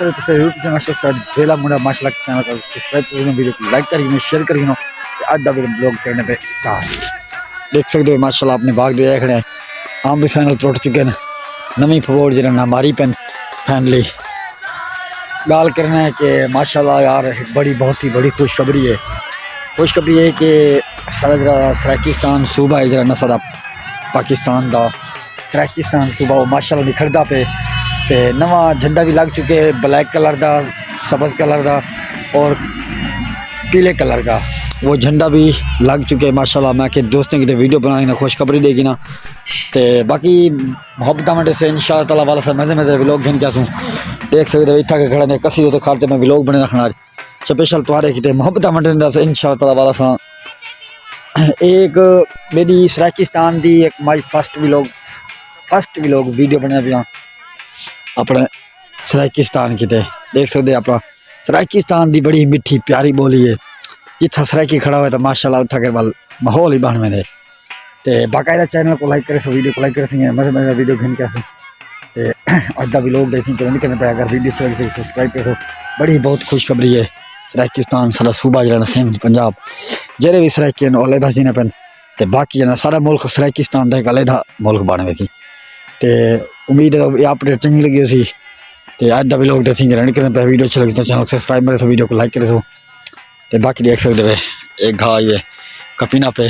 YouTube channel वेला मुंडा माशाल्लाह channel को सब्सक्राइब करिए, वीडियो को लाइक करिए, शेयर करिए। आज का ब्लॉग करने पे स्टार्ट देख सकते हो माशाल्लाह अपने बाग दे खड़े आम भी फाइनल टुट चुके हैं। नवी फवोड़ जरा हमारी पेन फैमिली गाल करना है कि माशाल्लाह यार बड़ी बहुत ही बड़ी खुशखबरी है। खुशखबरी है कि सारा जरा सराकिस्तान सूबा है जरा नसदा पाकिस्तान का सराकिस्तान सूबा वो माशाल्लाह निखरदा पे ते नवा झंडा भी लग चुके है, ब्लैक कलर का, सब्ज़ कलर का और पीले कलर का वो झंडा भी लग चुके हैं माशाल्लाह। मैं कि दोस्तों की वीडियो बनाएंगे ना खुशखबरी देगी ना तो बाकी मोहब्बत मंडे से इंशाअल्लाह ताला वाला से मज़े मज़े व्लॉग घन क्या देख सकते हो। इतना के खड़े ने कसी तो खाते मैं व्लॉग बने रखना स्पेशल तुम्हारे कि मोहब्बत मंडे इंशाअल्लाह ताला वाला सा एक मेरी सराकिस्तान की एक माई फर्स्ट व्लॉग वीडियो बने पिया अपने सराकिस्तान की देख सकते अपना सराकिस्तान की बड़ी मिठी प्यारी बोली है। जिथा सराकी खड़ा हुआ तो माशाल्लाह उठा के माहौल ही बन में दे तो बाकायदा चैनल को लाइक करे, वीडियो को लाइक करे, मजे मजे वीडियो घन कैसे अज का व्लॉग देखने को नहीं करना पाया। अगर वीडियो चल गई सब्सक्राइब करो। बड़ी बहुत खुशखबरी है। सराकिस्तान सारा सूबा जरा सिंध पंजाब जेरे भी सराकी अलहदा जीने पैन तो बाकी जना सारा मुल्क सराकिस्तान का एक अलहदा मुल्क बन गए तो उम्मीद है ये अपडेट चंगी लगी उसी तो अज का व्लॉग देखी नहीं करना पाया। वीडियो अच्छी लगी तो चैनल सब्सक्राइब करे, वीडियो को लाइक करे तो बाकी देख सकते एक घा ये कपीना पे